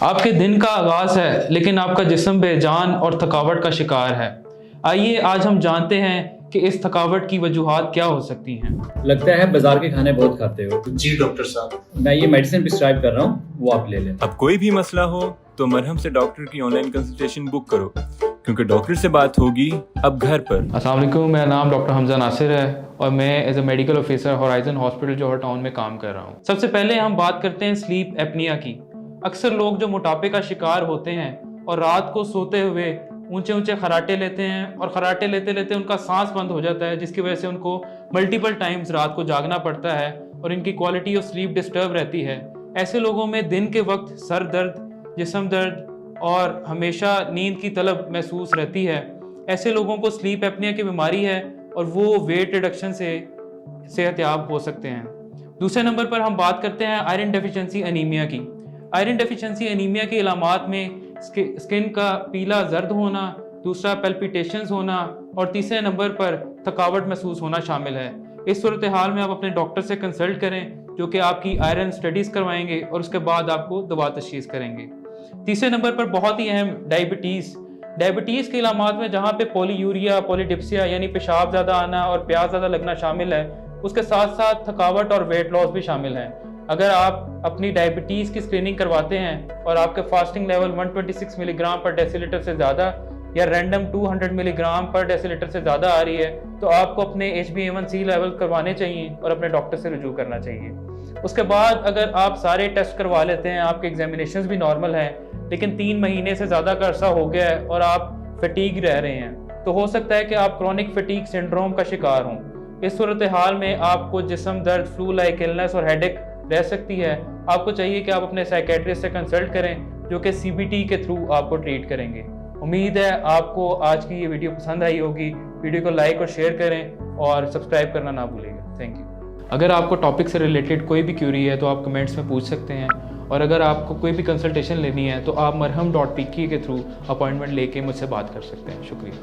आपके दिन का आगाज़ है लेकिन आपका जिस्म बेजान और थकावट का शिकार है। आइए आज हम जानते हैं कि इस थकावट की वजूहात क्या हो सकती हैं। लगता है बाजार के खाने बहुत खाते हो। जी डॉक्टर साहब, मैं ये मेडिसिन प्रिस्क्राइब कर रहा हूँ, वो आप ले लें। अब कोई भी मसला हो तो मरहम से डॉक्टर की ऑनलाइन कंसल्टेशन बुक करो, क्योंकि डॉक्टर से बात होगी अब घर पर। अस्सलाम वालेकुम, मेरा नाम डॉक्टर हमजा नासिर है और मैं as a medical officer Horizon hospital Johar Town में काम कर रहा हूँ। सबसे पहले हम बात करते हैं स्लीप एपनिया की। अक्सर लोग जो मोटापे का शिकार होते हैं और रात को सोते हुए ऊंचे ऊंचे खराटे लेते हैं और खराटे लेते लेते उनका सांस बंद हो जाता है, जिसकी वजह से उनको मल्टीपल टाइम्स रात को जागना पड़ता है और इनकी क्वालिटी ऑफ स्लीप डिस्टर्ब रहती है। ऐसे लोगों में दिन के वक्त सर दर्द, जिस्म दर्द और हमेशा नींद की तलब महसूस रहती है। ऐसे लोगों को स्लीप एपनिया की बीमारी है और वो वेट रिडक्शन से सेहतयाब हो सकते हैं। दूसरे नंबर पर हम बात करते हैं आयरन डेफिशिएंसी एनीमिया की। आयरन डेफिशिएंसी एनीमिया के इलामात में स्किन का पीला जर्द होना, दूसरा पेल्पिटेशंस होना और तीसरे नंबर पर थकावट महसूस होना शामिल है। इस सूरत हाल में आप अपने डॉक्टर से कंसल्ट करें, जो कि आपकी आयरन स्टडीज़ करवाएंगे और उसके बाद आपको दवा तशख़ीस करेंगे। तीसरे नंबर पर बहुत ही अहम डायबिटीज़ के इलामात में जहाँ पे पॉलीयूरिया, पॉलीडिप्सिया यानी पेशाब ज़्यादा आना और प्यास ज़्यादा लगना शामिल है, उसके साथ साथ थकावट और वेट लॉस भी शामिल है। अगर आप अपनी डायबिटीज़ की स्क्रीनिंग करवाते हैं और आपके फास्टिंग लेवल 126 मिलीग्राम पर डेसीलीटर से ज़्यादा या रैंडम 200 मिलीग्राम पर डेसीलीटर से ज़्यादा आ रही है, तो आपको अपने HbA1c लेवल करवाने चाहिए और अपने डॉक्टर से रुजू करना चाहिए। उसके बाद अगर आप सारे टेस्ट करवा लेते हैं, आपके एग्जामिनेशंस भी नॉर्मल हैं, लेकिन 3 महीने से ज़्यादा का अरसा हो गया है और आप फटीग रह रहे हैं, तो हो सकता है कि आप क्रॉनिक फटीग सिंड्रोम का शिकार हों। इस सूरत हाल में आपको जिस्म दर्द, फ्लू लाइक इलनेस और हेडेक रह सकती है। आपको चाहिए कि आप अपने साइकेट्रिस्ट से कंसल्ट करें, जो कि CBT के थ्रू आपको ट्रीट करेंगे। उम्मीद है आपको आज की ये वीडियो पसंद आई होगी। वीडियो को लाइक और शेयर करें और सब्सक्राइब करना ना भूलिएगा। Thank you. अगर आपको टॉपिक से रिलेटेड कोई भी क्यूरी है तो आप कमेंट्स में पूछ सकते हैं, और अगर आपको कोई भी कंसल्टेशन लेनी है तो आप marham.pk के थ्रू अपॉइंटमेंट लेके मुझसे बात कर सकते हैं। शुक्रिया।